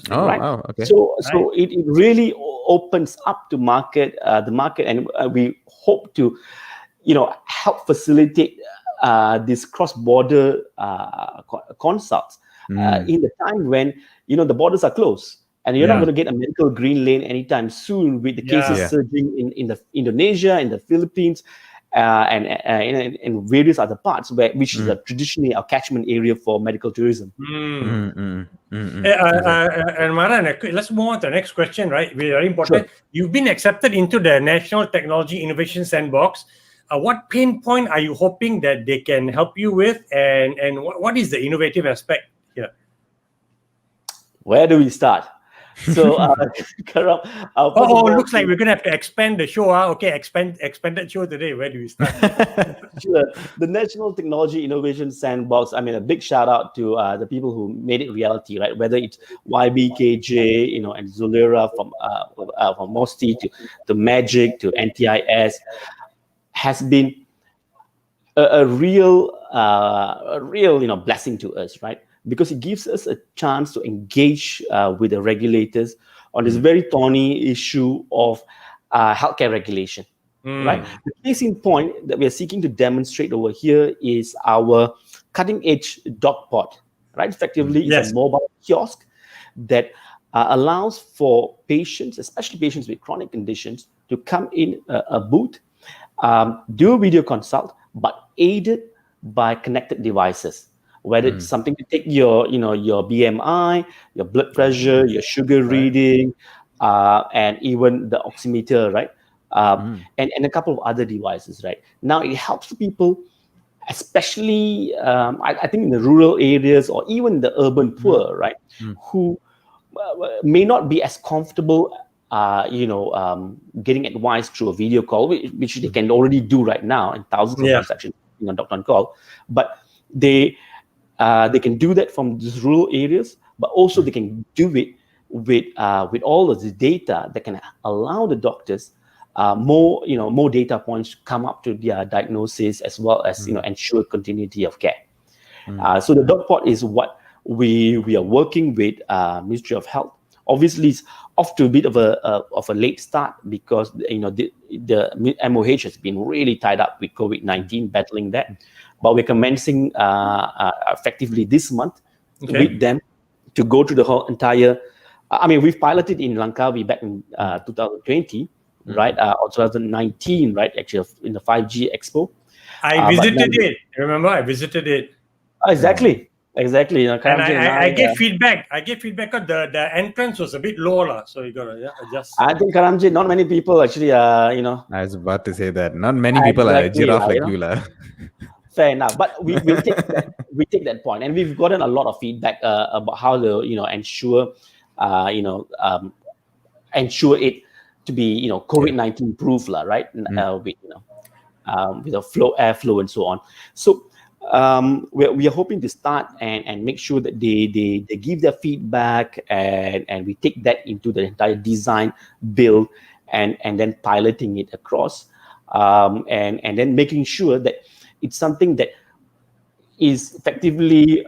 S1: Oh,
S4: right.
S1: wow. Okay.
S4: So it really opens up to the market, and we hope to, help facilitate this cross-border consults in the time when the borders are closed. And you're not going to get a medical green lane anytime soon with the cases surging in the Indonesia, in the Philippines, and various other parts which is traditionally our catchment area for medical tourism.
S2: And Maran, let's move on to the next question, right? Very important. Sure. You've been accepted into the National Technology Innovation Sandbox. What pain point are you hoping that they can help you with, and what is the innovative aspect here?
S4: Where do we start? So, Karam,
S2: looks like we're going to have to expand the show. Okay, expanded show today. Where do we start?
S4: Sure. The National Technology Innovation Sandbox. I mean, a big shout out to the people who made it reality, right? Whether it's YBKJ, and Zulira from MOSTI to Magic to NTIS, has been a real blessing to us, right? Because it gives us a chance to engage with the regulators on this very thorny issue of healthcare regulation, right? The case in point that we are seeking to demonstrate over here is our cutting-edge DocPod, right? Effectively, it's a mobile kiosk that allows for patients, especially patients with chronic conditions, to come in a booth, do a video consult, but aided by connected devices. Whether it's something to take your BMI, your blood pressure, your sugar reading, and even the oximeter, right? And a couple of other devices, right? Now, it helps people, especially, I think in the rural areas or even the urban poor, right? Who may not be as comfortable, getting advice through a video call, which they can already do right now, and thousands of transactions on DoctorOnCall. But they can do that from these rural areas, but also they can do it with all of the data that can allow the doctors more data points to come up to their diagnosis, as well as ensure continuity of care. So the DocPort is what we are working with Ministry of Health. Obviously, it's off to a bit of a late start because the MOH has been really tied up with COVID-19, battling that. But we're commencing effectively this month with them to go to the whole entire. I mean, we've piloted in Langkawi back in 2020, right, or 2019, right? Actually, in the 5G Expo.
S2: I visited it. Remember, I visited it.
S4: Exactly. And
S2: I get feedback. Because the entrance was a bit low, so you gotta adjust.
S4: I think Karamjit, not many people actually,
S1: I was about to say that. Not many people are a giraffe like you, lah.
S4: Fair enough, but we take that point, and we've gotten a lot of feedback about how to ensure it to be COVID-19 proof, right? With the airflow and so on. So we are hoping to start and make sure that they give their feedback, and we take that into the entire design build and then piloting it across, and then making sure that it's something that is effectively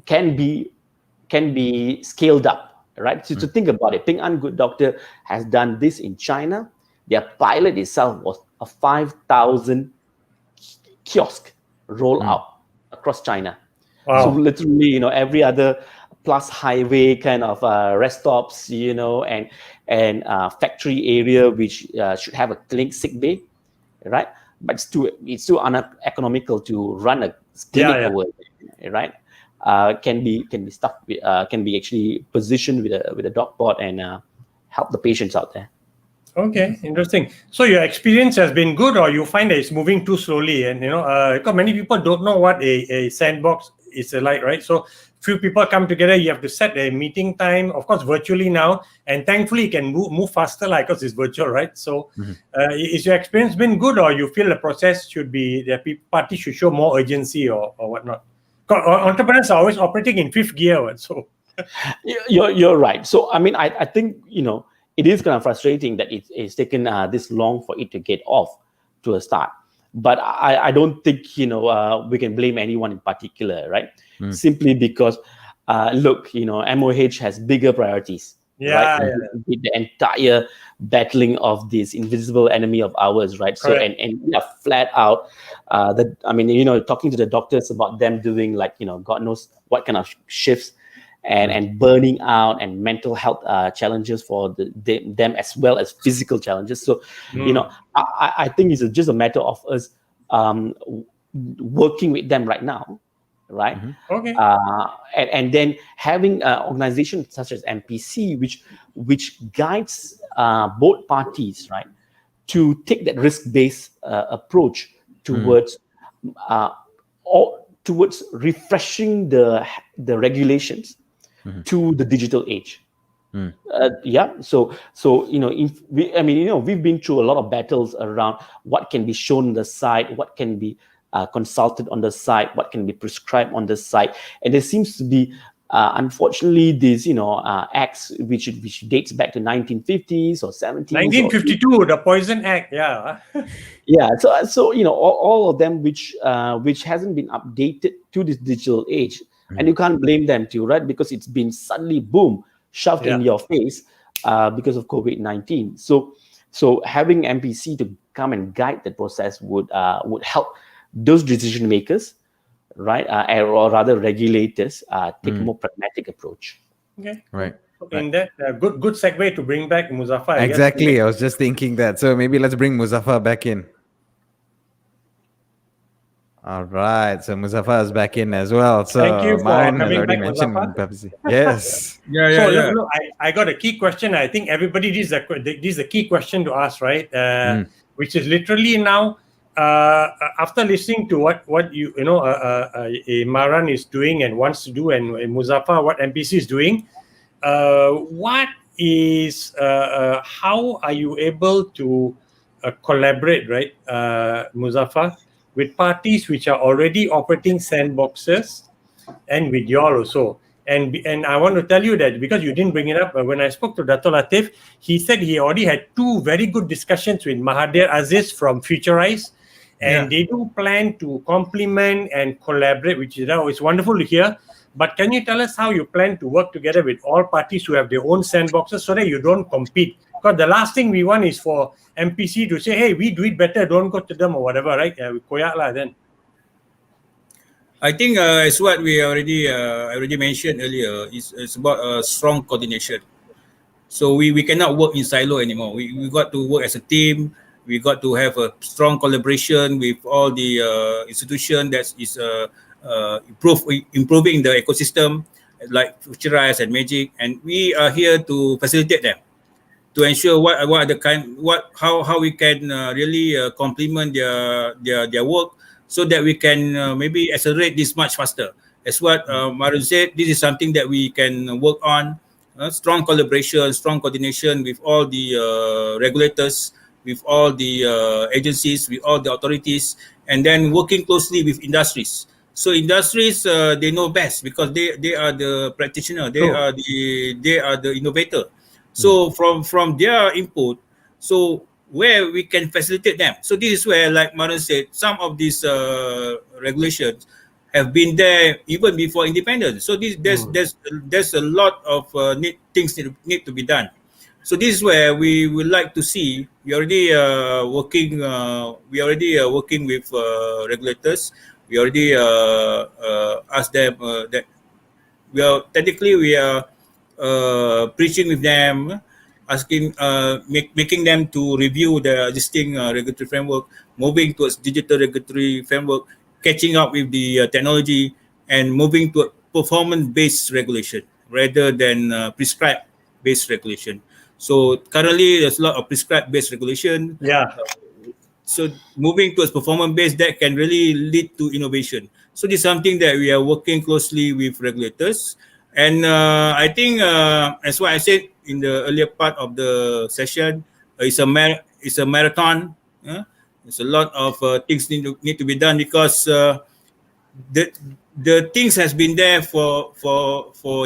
S4: can be scaled up, right? So to think about it, Ping An Good Doctor has done this in China. Their pilot itself was a 5,000 kiosk rollout across China.
S2: Wow.
S4: So literally, every other plus highway kind of rest stops, and factory area which should have a clinic sick bay, right? But it's too uneconomical to run a clinic over there, right? Can be stuck with, can be actually positioned with a DocPort and help the patients out there.
S2: Okay, interesting. So your experience has been good, or you find that it's moving too slowly? And because many people don't know what a sandbox is like, right? So few people come together, you have to set a meeting time, of course, virtually now, and thankfully it can move faster, like, because it's virtual, right? So is your experience been good, or you feel the process should be, the party should show more urgency or whatnot? Entrepreneurs are always operating in fifth gear, so.
S4: You're right. So, I mean, I think, it is kind of frustrating that it's taken this long for it to get off to a start. But I don't think, we can blame anyone in particular, right? Simply because, look, MOH has bigger priorities.
S2: Yeah,
S4: right? With the entire battling of this invisible enemy of ours, right? So, and flat out, talking to the doctors about them doing God knows what kind of shifts, and burning out and mental health challenges for them, as well as physical challenges. So, I think it's just a matter of us working with them right now, right?
S2: Okay.
S4: And then having organizations such as MPC, which guides both parties, right, to take that risk-based approach towards refreshing the regulations to the digital age. So we've been through a lot of battles around what can be shown on the site, what can be consulted on the site, what can be prescribed on the site, and there seems to be unfortunately these acts which dates back to 1950s or 70s.
S2: 1952, the Poison Act,
S4: So all of them which hasn't been updated to this digital age. And you can't blame them too, right? Because it's been suddenly, boom, shoved in your face because of COVID-19. So having MPC to come and guide the process would help those decision makers, right? Or rather regulators take a more pragmatic approach.
S2: Okay.
S1: Right.
S2: In that, good segue to bring back Muzaffar.
S1: Exactly. I was just thinking that. So maybe let's bring Muzaffar back in. All right, so Muzaffar is back in as well. So
S2: thank you for
S1: Maran
S2: coming
S1: has already
S2: back,
S1: mentioned
S2: Muzaffar.
S1: Yes.
S2: So I got a key question. I think everybody, this is a key question to ask, right? Which is literally now, after listening to what Maran is doing and wants to do, and Muzaffar, what MPC is doing, what is how are you able to collaborate, right, Muzaffar? with parties which are already operating sandboxes and with you all also. And I want to tell you that because you didn't bring it up, when I spoke to Dato' Latif, he said he already had 2 very good discussions with Mahathir Aziz from Futurize, and they do plan to complement and collaborate, which is always wonderful to hear. But can you tell us how you plan to work together with all parties who have their own sandboxes so that you don't compete? Because the last thing we want is for MPC to say, hey, we do it better, don't go to them or whatever, right? We koyak lah then.
S3: I think it's what we already mentioned earlier. It's about strong coordination. So we cannot work in silo anymore. We got to work as a team. We got to have a strong collaboration with all the institution that is improving the ecosystem, like Futurize and Magic, and we are here to facilitate them, to ensure how we can really complement their work, so that we can maybe accelerate this much faster. As what Maran said, this is something that we can work on. Strong collaboration, strong coordination with all the regulators, with all the agencies, with all the authorities, and then working closely with industries. So industries, they know best because they are the practitioner, they are the innovator. So from their input, so where we can facilitate them. So this is where, like Maran said, some of these regulations have been there even before independence. So there's a lot of things need to be done. So this is where we would like to see. We already working with regulators. We already asked them that we are preaching with them, asking, making them to review the existing regulatory framework, moving towards digital regulatory framework, catching up with the technology, and moving to a performance-based regulation rather than prescribed-based regulation. So currently, there's a lot of prescribed-based regulation. So moving towards performance-based, that can really lead to innovation. So this is something that we are working closely with regulators. And I think, as what I said in the earlier part of the session, it's a marathon. There's a lot of things need to be done because the things has been there for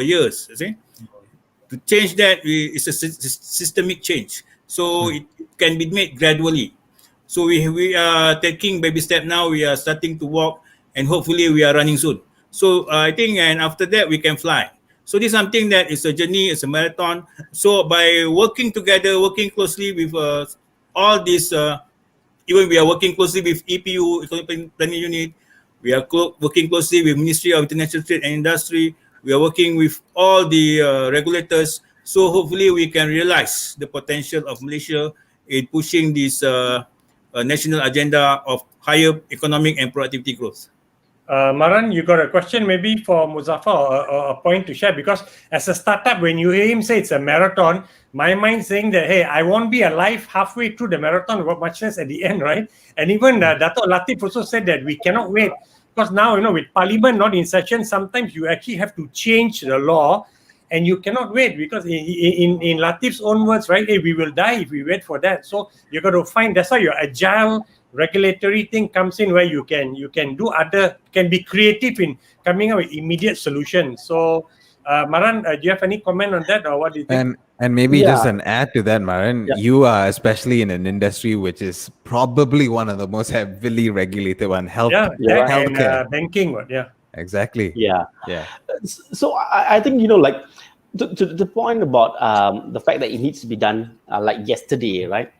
S3: years. You see? To change that is a systemic change. So it can be made gradually. So we are taking baby step now. We are starting to walk, and hopefully we are running soon. So I think, and after that we can fly. So this is something that is a journey, it's a marathon. So by working together, working closely with all these, even we are working closely with EPU, Economic Planning Unit, we are working closely with Ministry of International Trade and Industry, we are working with all the regulators. So hopefully we can realize the potential of Malaysia in pushing this national agenda of higher economic and productivity growth.
S2: Maran, you got a question maybe for Muzaffar, or a point to share? Because as a startup, when you hear him say it's a marathon, my mind saying that, hey, I won't be alive halfway through the marathon, much less at the end, right? And even Dato' Latif also said that we cannot wait. Because now, with Parliament not in session, sometimes you actually have to change the law, and you cannot wait because in Latif's own words, right, hey, we will die if we wait for that. So you got to find, that's why your agile regulatory thing comes in, where you can be creative in coming up with immediate solutions. So Maran, do you have any comment on that, or what do you think?
S1: And maybe just an add to that, Maran, you are especially in an industry which is probably one of the most heavily regulated one, healthcare.
S2: And banking,
S1: Exactly.
S4: So I think, like, to the point about the fact that it needs to be done like yesterday, right?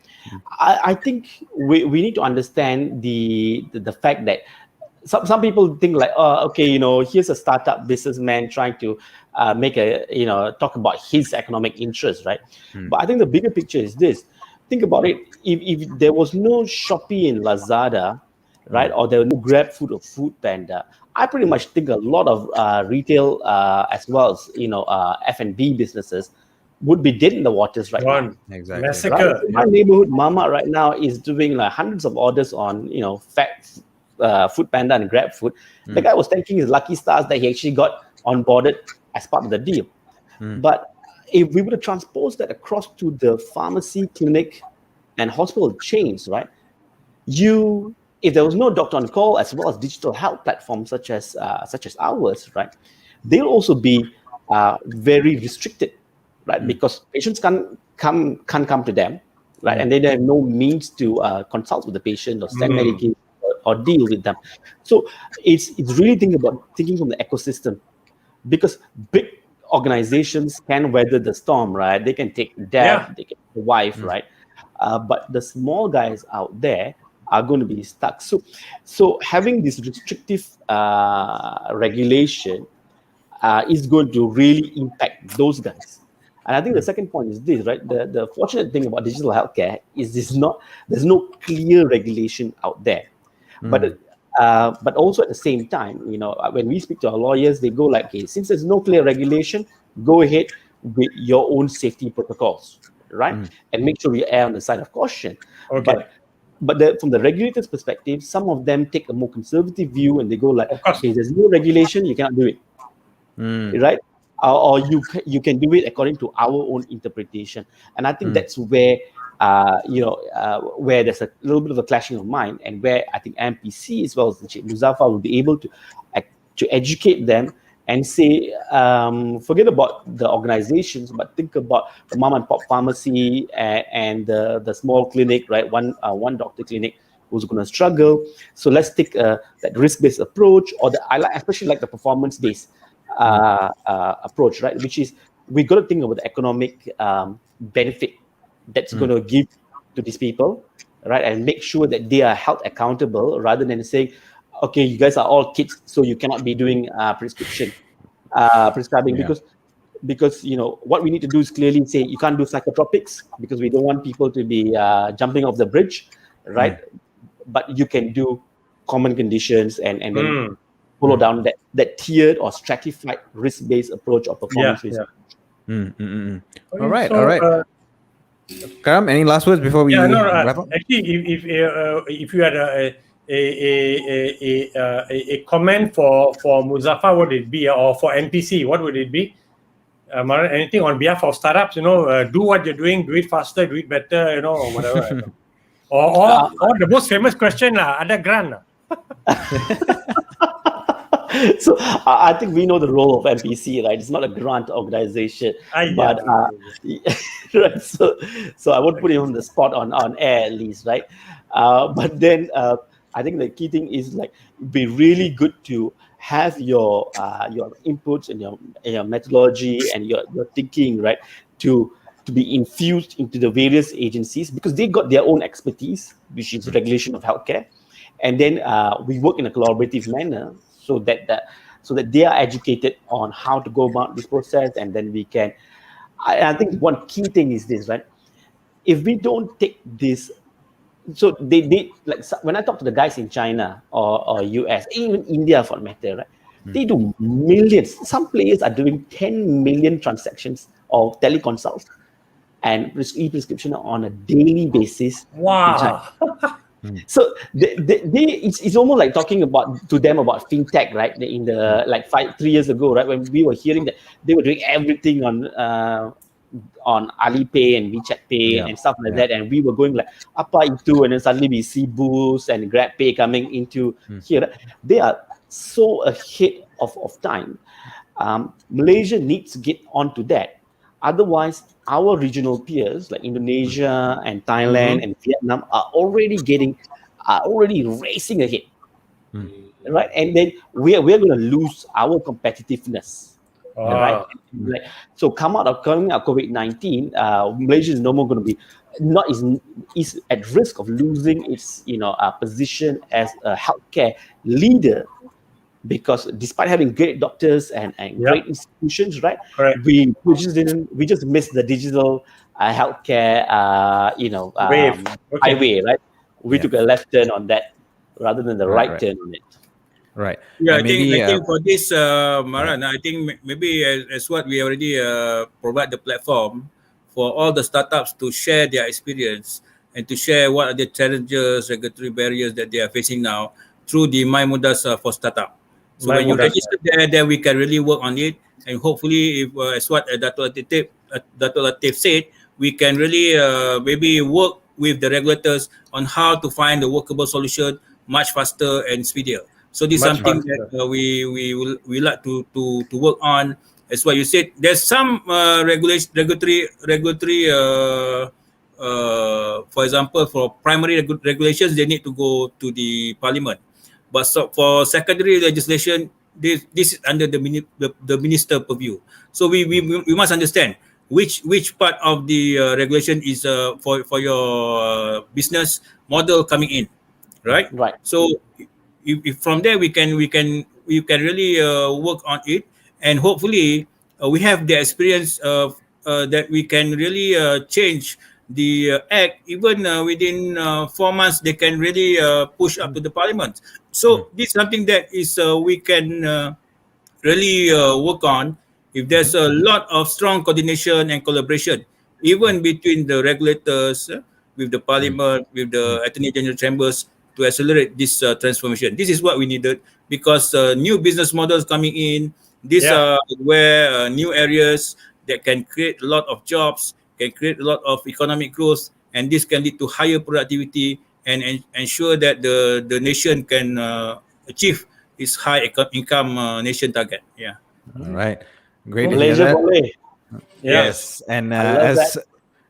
S4: I think we need to understand the fact that some people think like, okay, here's a startup businessman trying to talk about his economic interest, right? But I think the bigger picture is this. Think about it. If there was no Shopee and Lazada, right, or there was no GrabFood or Foodpanda, I pretty much think a lot of retail as well as F&B businesses would be dead in the waters right now.
S1: Exactly.
S2: Massacre.
S4: Right? My neighborhood mama right now is doing like hundreds of orders on Foodpanda and GrabFood. The guy was thanking his lucky stars that he actually got onboarded as part of the deal. But if we were to transpose that across to the pharmacy, clinic, and hospital chains, right? You if there was no doctor on call as well as digital health platforms such as ours, right, they'll also be very restricted, right? Because patients can't come to them, right, and they have no means to consult with the patient or send medication or deal with them. So it's really thinking from the ecosystem, because big organizations can weather the storm, right? They can take death, they can survive, right? But the small guys out there are going to be stuck. So having this restrictive regulation is going to really impact those guys. And I think the second point is this, right? The fortunate thing about digital healthcare is there's no clear regulation out there. But also at the same time, when we speak to our lawyers, they go like, okay, since there's no clear regulation, go ahead with your own safety protocols, right? And make sure we err on the side of caution.
S2: Okay.
S4: But from the regulator's perspective, some of them take a more conservative view and they go like, okay, there's no regulation, you cannot do it, right? Or you can do it according to our own interpretation. And I think that's where where there's a little bit of a clashing of mind, and where I think MPC as well as Muzaffar will be able to educate them and say, forget about the organizations, but think about the mom and pop pharmacy and the small clinic, right? One doctor clinic who's going to struggle. So let's take that risk-based approach, or especially like the performance-based approach, right? Which is, we got to think about the economic benefit that's going to give to these people, right? And make sure that they are held accountable, rather than saying, okay, you guys are all kids, so you cannot be doing prescribing, because what we need to do is clearly say you can't do psychotropics, because we don't want people to be jumping off the bridge, right? But you can do common conditions and then follow down that tiered or stratified risk-based approach or performance-based approach.
S1: All right. Karam, any last words before we wrap up?
S2: Actually, if you had a comment for Muzaffar, what would it be? Or for MPC, what would it be? Maran, anything on behalf of startups? Do what you're doing, do it faster, do it better, or whatever. or the most famous question, ada grant.
S4: So I think we know the role of MPC, right? It's not a grant organization, but right. So I won't put him on the spot on air at least, right? But then I think the key thing is like, be really good to have your inputs and your methodology and your thinking, right, to be infused into the various agencies, because they got their own expertise, which is regulation of healthcare, and then we work in a collaborative manner, so that they are educated on how to go about this process, and then we can. I think one key thing is this, right? If we don't take this, so they like, when I talk to the guys in China or US, even India for that matter, right? They do millions. Some players are doing 10 million transactions of teleconsults and e-prescription on a daily basis.
S2: Wow.
S4: So it's almost like talking to them about fintech, right? In the 3 years ago, right, when we were hearing that they were doing everything on Alipay and WeChat Pay and stuff like that, and we were going like apa itu, and then suddenly we see Boost and GrabPay coming into here. They are so ahead of time. Malaysia needs to get onto that. Otherwise, our regional peers like Indonesia and Thailand and Vietnam are already racing ahead, right? And then we're going to lose our competitiveness, right? So coming out COVID-19, Malaysia is no more going to be is at risk of losing its position as a healthcare leader. Because despite having great doctors and great institutions, right, we just missed the digital healthcare highway, right? We took a left turn on that rather than the right turn on it.
S1: Right.
S3: Yeah, I think for this, Maran, I think maybe as what we already provide the platform for all the startups to share their experience and to share what are the challenges, regulatory barriers that they are facing now through the My Mudas for Startup. So when you register there, then we can really work on it, and hopefully, if as what Dr. Latif said, we can really maybe work with the regulators on how to find a workable solution much faster and speedier. So this is
S2: Much
S3: something
S2: faster.
S3: that we like to work on. As what you said, there's some regulatory for example, for primary regulations, they need to go to the parliament. But so for secondary legislation, this is under the minister purview. So we must understand which part of the regulation is for your business model coming in, right?
S4: Right.
S3: So if from there we can really work on it, and hopefully we have the experience of that we can really change the act even within 4 months. They can really push up to the parliament. So this is something that is we can really work on. If there's a lot of strong coordination and collaboration, even between the regulators, with the parliament, with the attorney general chambers, to accelerate this transformation. This is what we needed, because new business models coming in. These are where new areas that can create a lot of jobs, can create a lot of economic growth, and this can lead to higher productivity and ensure that the nation can achieve its high income nation target. Yeah.
S1: All right. Great to hear
S4: Malaysia
S1: that.
S4: boleh.
S1: Yes. And
S4: I love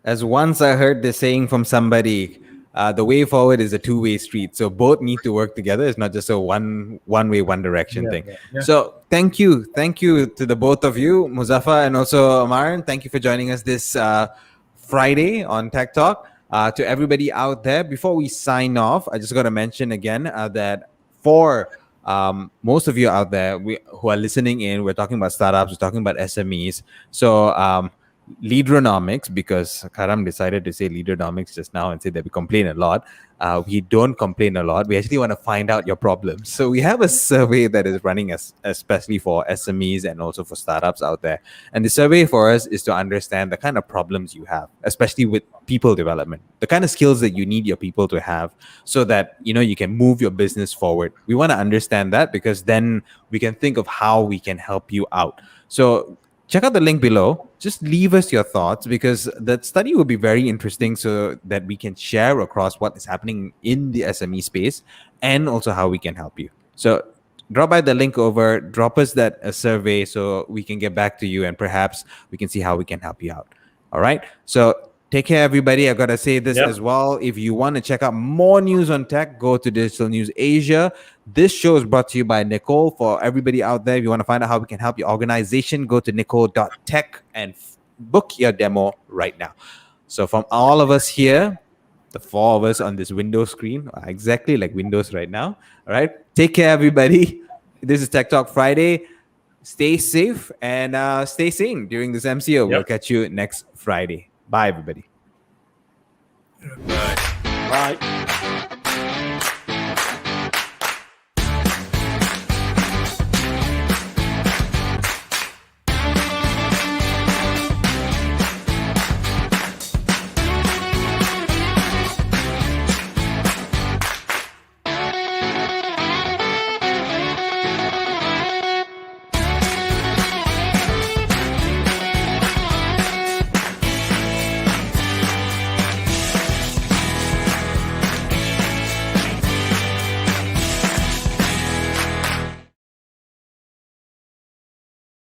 S1: as once I heard this saying from somebody, the way forward is a two-way street. So both need to work together. It's not just a one way, one direction thing.
S2: Yeah.
S1: So thank you to the both of you, Muzaffar and also Maran. Thank you for joining us this Friday on Tech Talk. To everybody out there, before we sign off, I just got to mention again that for most of you out there who are listening in, we're talking about startups, we're talking about SMEs. So Leaderonomics, because Karam decided to say Leaderonomics just now and said that we complain a lot. We don't complain a lot. We actually want to find out your problems. So we have a survey that is running especially for SMEs and also for startups out there. And the survey for us is to understand the kind of problems you have, especially with people development, the kind of skills that you need your people to have so that, you can move your business forward. We want to understand that, because then we can think of how we can help you out. So check out the link below. Just leave us your thoughts, because that study will be very interesting, so that we can share across what is happening in the SME space and also how we can help you. So drop by the link over, drop us a survey so we can get back to you, and perhaps we can see how we can help you out. All right. So take care, everybody. I got to say this as well. If you want to check out more news on tech, go to Digital News Asia. This show is brought to you by Necole. For everybody out there, if you want to find out how we can help your organization, go to necole.tech and book your demo right now. So from all of us here, the four of us on this Windows screen, exactly like Windows right now. All right. Take care, everybody. This is Tech Talk Friday. Stay safe and stay sane during this MCO. We'll catch you next Friday. Bye, everybody.
S3: Bye.
S4: Bye.